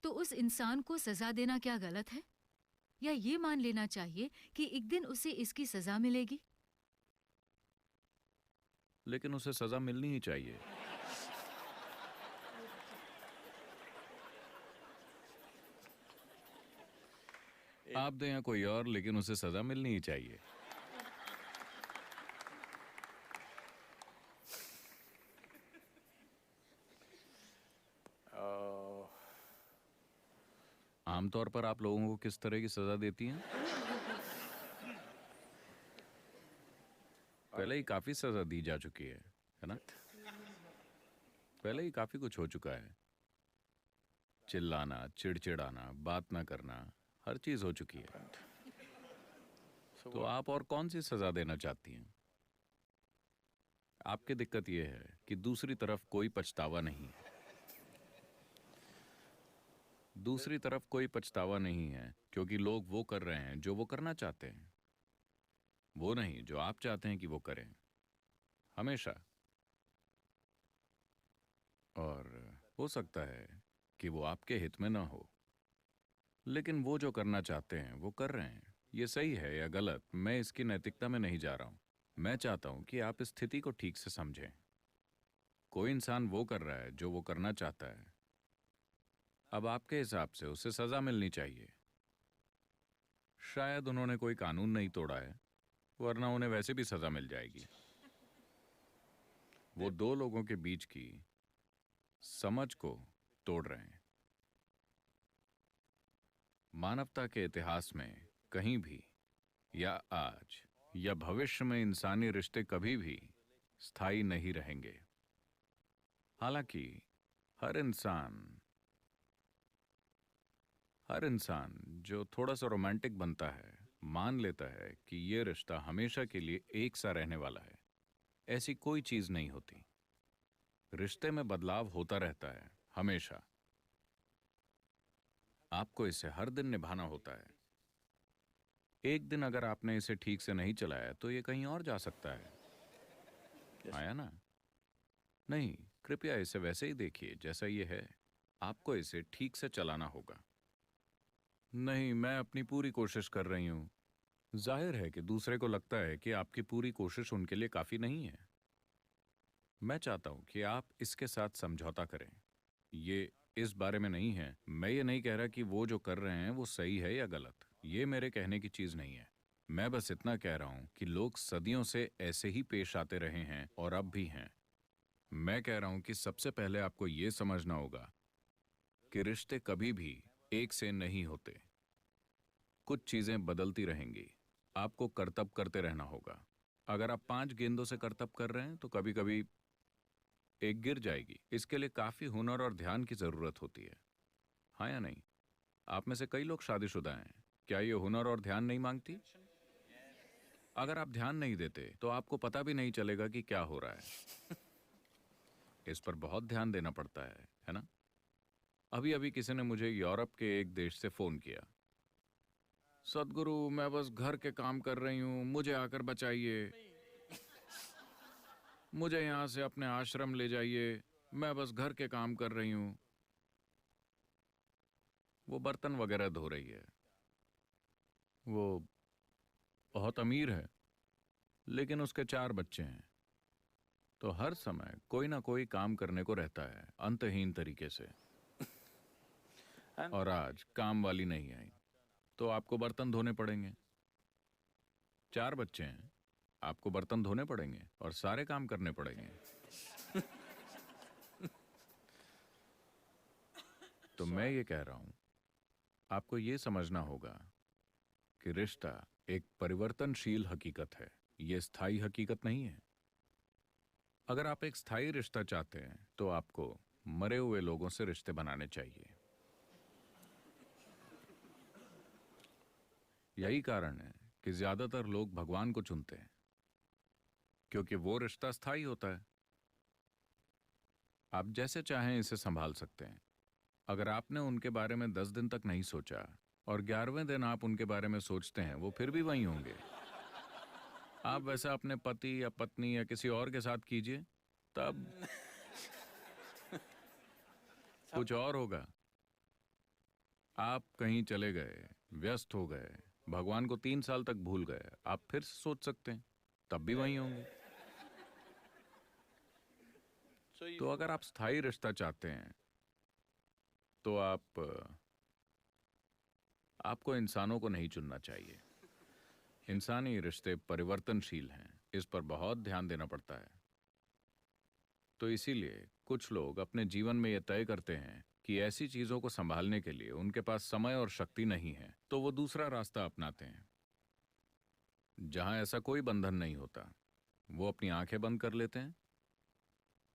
तो उस इंसान को सजा देना क्या गलत है? या ये मान लेना चाहिए कि एक दिन उसे इसकी सजा मिलेगी? लेकिन उसे सजा मिलनी ही चाहिए। आप दें या कोई और, लेकिन उसे सजा मिलनी ही चाहिए। आमतौर पर आप लोगों को किस तरह की सजा देती हैं? पहले ही काफी सजा दी जा चुकी है ना? पहले ही काफी कुछ हो चुका है। चिल्लाना, चिड़चिड़ाना, बात ना करना, हर चीज हो चुकी है। तो आप और कौन सी सजा देना चाहती हैं? आपकी दिक्कत यह है कि दूसरी तरफ कोई पछतावा नहीं है। दूसरी तरफ कोई पछतावा नहीं है क्योंकि लोग वो कर रहे हैं जो वो करना चाहते हैं, वो नहीं जो आप चाहते हैं कि वो करें, हमेशा। और हो सकता है कि वो आपके हित में ना हो, लेकिन वो जो करना चाहते हैं वो कर रहे हैं। ये सही है या गलत, मैं इसकी नैतिकता में नहीं जा रहा हूं। मैं चाहता हूं कि आप इस स्थिति को ठीक से समझें। कोई इंसान वो कर रहा है जो वो करना चाहता है। अब आपके हिसाब से उसे सजा मिलनी चाहिए। शायद उन्होंने कोई कानून नहीं तोड़ा है, वरना उन्हें वैसे भी सजा मिल जाएगी। वो दो लोगों के बीच की समझ को तोड़ रहे हैं। मानवता के इतिहास में कहीं भी, या आज या भविष्य में, इंसानी रिश्ते कभी भी स्थायी नहीं रहेंगे। हालांकि हर इंसान जो थोड़ा सा रोमांटिक बनता है, मान लेता है कि यह रिश्ता हमेशा के लिए एक सा रहने वाला है। ऐसी कोई चीज नहीं होती। रिश्ते में बदलाव होता रहता है, हमेशा। आपको इसे हर दिन निभाना होता है। एक दिन अगर आपने इसे ठीक से नहीं चलाया तो ये कहीं और जा सकता है। आया ना? नहीं, कृपया इसे वैसे ही देखिए जैसा ये है। आपको इसे ठीक से चलाना होगा। नहीं, मैं अपनी पूरी कोशिश कर रही हूं। जाहिर है कि दूसरे को लगता है कि आपकी पूरी कोशिश उनके लिए काफी नहीं है। मैं चाहता हूं कि आप इसके साथ समझौता करें। ये इस बारे में नहीं है। मैं ये नहीं कह रहा कि वो जो कर रहे हैं वो सही है या गलत। ये मेरे कहने की चीज नहीं है। मैं बस इतना कह रहा हूं कि लोग सदियों से ऐसे ही पेश आते रहे हैं और अब भी हैं। मैं कह रहा हूं कि सबसे पहले आपको ये समझना होगा कि रिश्ते कभी भी एक से नहीं होते। कुछ चीजें बदलती रहेंगी। आपको करतब करते रहना होगा। अगर आप 5 गेंदों से करतब कर रहे हैं तो कभी कभी एक गिर जाएगी। इसके लिए काफी हुनर और ध्यान की जरूरत होती है। हाँ या नहीं? आप में से कई लोग शादीशुदा हैं। क्या ये हुनर और ध्यान नहीं मांगती? अगर आप ध्यान नहीं देते तो आपको पता भी नहीं चलेगा कि क्या हो रहा है। इस पर बहुत ध्यान देना पड़ता है ना? अभी अभी किसी ने मुझे यूरोप के एक देश से फोन किया। सदगुरु, मैं बस घर के काम कर रही हूं, मुझे आकर बचाइए। मुझे यहां से अपने आश्रम ले जाइए, मैं बस घर के काम कर रही हूं। वो बर्तन वगैरह धो रही है। वो बहुत अमीर है, लेकिन उसके 4 बच्चे हैं। तो हर समय कोई ना कोई काम करने को रहता है, अंतहीन तरीके से। और आज काम वाली नहीं आई तो आपको बर्तन धोने पड़ेंगे। 4 बच्चे हैं, आपको बर्तन धोने पड़ेंगे और सारे काम करने पड़ेंगे। तो मैं ये कह रहा हूं, आपको ये समझना होगा कि रिश्ता एक परिवर्तनशील हकीकत है, ये स्थायी हकीकत नहीं है। अगर आप एक स्थायी रिश्ता चाहते हैं तो आपको मरे हुए लोगों से रिश्ते बनाने चाहिए। यही कारण है कि ज्यादातर लोग भगवान को चुनते हैं, क्योंकि वो रिश्ता स्थायी होता है। आप जैसे चाहें इसे संभाल सकते हैं। अगर आपने उनके बारे में 10 दिन तक नहीं सोचा और 11वें दिन आप उनके बारे में सोचते हैं, वो फिर भी वहीं होंगे। आप वैसा अपने पति या पत्नी या किसी और के साथ कीजिए, तब कुछ और होगा। आप कहीं चले गए, व्यस्त हो गए, भगवान को 3 साल तक भूल गए, आप फिर से सोच सकते हैं, तब भी वहीं होंगे। तो अगर आप स्थायी रिश्ता चाहते हैं तो आपको इंसानों को नहीं चुनना चाहिए। इंसानी रिश्ते परिवर्तनशील हैं, इस पर बहुत ध्यान देना पड़ता है। तो इसीलिए कुछ लोग अपने जीवन में यह तय करते हैं कि ऐसी चीजों को संभालने के लिए उनके पास समय और शक्ति नहीं है, तो वो दूसरा रास्ता अपनाते हैं जहां ऐसा कोई बंधन नहीं होता। वो अपनी आंखें बंद कर लेते हैं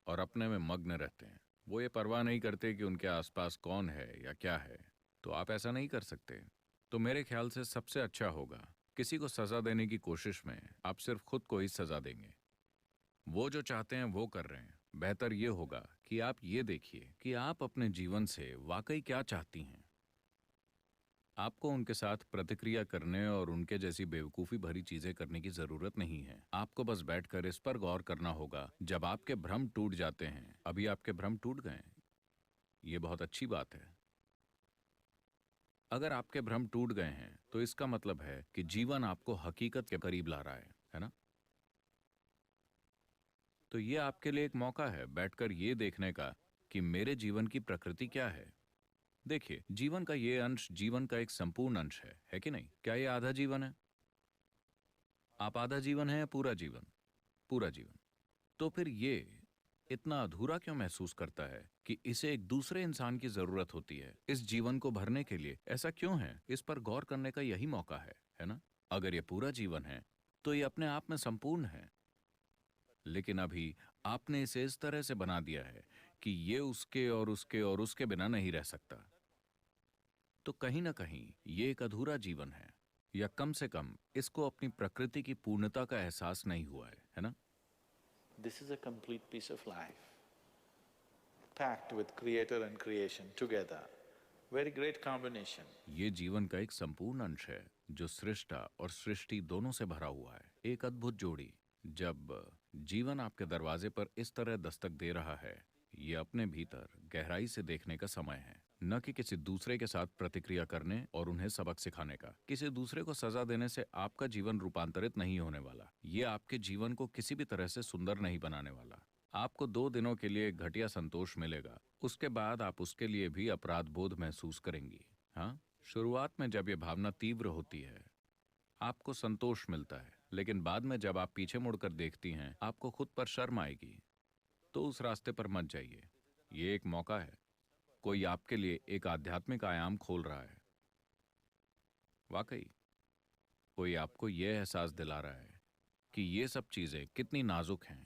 और अपने में मग्न रहते हैं। वो ये परवाह नहीं करते कि उनके आसपास कौन है या क्या है। तो आप ऐसा नहीं कर सकते। तो मेरे ख्याल से सबसे अच्छा होगा, किसी को सजा देने की कोशिश में आप सिर्फ खुद को ही सजा देंगे। वो जो चाहते हैं वो कर रहे हैं। बेहतर ये होगा कि आप ये देखिए कि आप अपने जीवन से वाकई क्या चाहती हैं। आपको उनके साथ प्रतिक्रिया करने और उनके जैसी बेवकूफ़ी भरी चीज़ें करने की ज़रूरत नहीं है। आपको बस बैठकर इस पर गौर करना होगा। जब आपके भ्रम टूट जाते हैं, अभी आपके भ्रम टूट गए हैं, ये बहुत अच्छी बात है। अगर आपके भ्रम टूट गए हैं तो इसका मतलब है कि जीवन आपको हकीकत के करीब ला रहा है ना? तो ये आपके लिए एक मौका है बैठकर ये देखने का कि मेरे जीवन की प्रकृति क्या है। देखिए, जीवन का ये अंश जीवन का एक संपूर्ण अंश है कि नहीं? क्या ये आधा जीवन है? आप आधा जीवन है या पूरा जीवन? पूरा जीवन। तो फिर ये इतना अधूरा क्यों महसूस करता है कि इसे एक दूसरे इंसान की जरूरत होती है इस जीवन को भरने के लिए? ऐसा क्यों है? इस पर गौर करने का यही मौका है ना? अगर ये पूरा जीवन है तो ये अपने आप में संपूर्ण है, लेकिन अभी आपने इसे इस तरह से बना दिया है कि ये उसके और उसके और उसके बिना नहीं रह सकता। तो कहीं ना कहीं ये एक अधूरा जीवन है, या कम से कम इसको अपनी प्रकृति की पूर्णता का एहसास नहीं हुआ है ना? This is a complete piece of life, packed with creator and creation together. Very great combination. ये जीवन का एक संपूर्ण अंश है जो सृष्टा और सृष्टि दोनों से भरा हुआ है। एक अद्भुत जोड़ी। जब जीवन आपके दरवाजे पर इस तरह दस्तक दे रहा है, ये अपने भीतर गहराई से देखने का समय है, न कि किसी दूसरे के साथ प्रतिक्रिया करने और उन्हें सबक सिखाने का। किसी दूसरे को सजा देने से आपका जीवन रूपांतरित नहीं होने वाला। ये आपके जीवन को किसी भी तरह से सुंदर नहीं बनाने वाला। आपको 2 दिनों के लिए एक घटिया संतोष मिलेगा, उसके बाद आप उसके लिए भी अपराध बोध महसूस करेंगी। हाँ, शुरुआत में जब ये भावना तीव्र होती है आपको संतोष मिलता है, लेकिन बाद में जब आप पीछे मुड़कर देखती हैं आपको खुद पर शर्म आएगी। तो उस रास्ते पर मत जाइए। ये एक मौका है, कोई आपके लिए एक आध्यात्मिक आयाम खोल रहा है। वाकई कोई आपको यह एहसास दिला रहा है कि ये सब चीजें कितनी नाजुक हैं।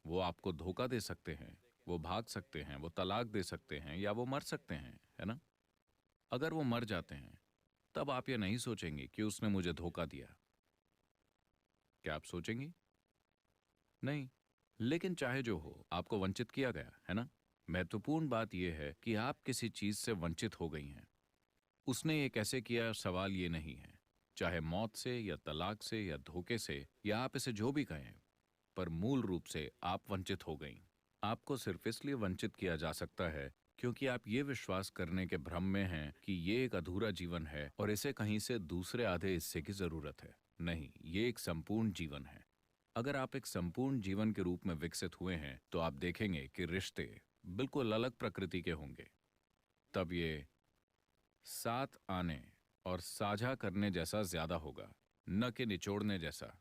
वो आपको धोखा दे सकते हैं, वो भाग सकते हैं, वो तलाक दे सकते हैं, या वो मर सकते हैं, है ना? अगर वो मर जाते हैं तब आप ये नहीं सोचेंगे कि उसने मुझे धोखा दिया। क्या आप सोचेंगी? नहीं। लेकिन चाहे जो हो, आपको वंचित किया गया है ना? महत्वपूर्ण बात यह है कि आप किसी चीज से वंचित हो गई हैं। उसने ये कैसे किया, सवाल ये नहीं है। चाहे मौत से या तलाक से या धोखे से, या आप इसे जो भी कहें, पर मूल रूप से आप वंचित हो गईं। आपको सिर्फ इसलिए वंचित किया जा सकता है क्योंकि आप ये विश्वास करने के भ्रम में हैं कि ये एक अधूरा जीवन है और इसे कहीं से दूसरे आधे हिस्से की जरूरत है। नहीं, ये एक संपूर्ण जीवन है। अगर आप एक संपूर्ण जीवन के रूप में विकसित हुए हैं तो आप देखेंगे कि रिश्ते बिल्कुल अलग प्रकृति के होंगे। तब ये साथ आने और साझा करने जैसा ज्यादा होगा, न कि निचोड़ने जैसा।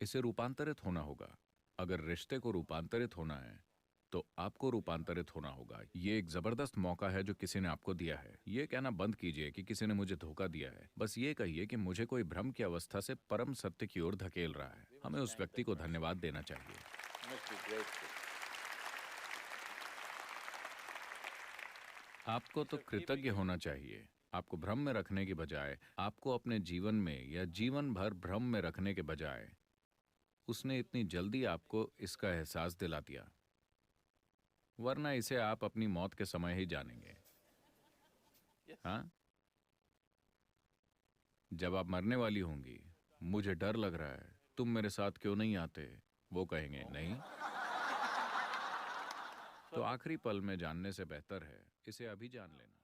इसे रूपांतरित होना होगा। अगर रिश्ते को रूपांतरित होना है तो आपको रूपांतरित होना होगा। ये एक जबरदस्त मौका है जो किसी ने आपको दिया है। ये कहना बंद कीजिए कि किसी ने मुझे धोखा दिया है। बस ये कहिए कि मुझे कोई भ्रम की अवस्था से परम सत्य की ओर धकेल रहा है। हमें उस व्यक्ति को धन्यवाद देना चाहिए। Must be grateful. आपको तो कृतज्ञ होना चाहिए। आपको भ्रम में रखने की बजाय, आपको अपने जीवन में या जीवन भर भ्रम में रखने के बजाय उसने इतनी जल्दी आपको इसका एहसास दिला दिया, वरना इसे आप अपनी मौत के समय ही जानेंगे। हाँ, जब आप मरने वाली होंगी, मुझे डर लग रहा है, तुम मेरे साथ क्यों नहीं आते? वो कहेंगे नहीं। तो आखिरी पल में जानने से बेहतर है इसे अभी जान लेना।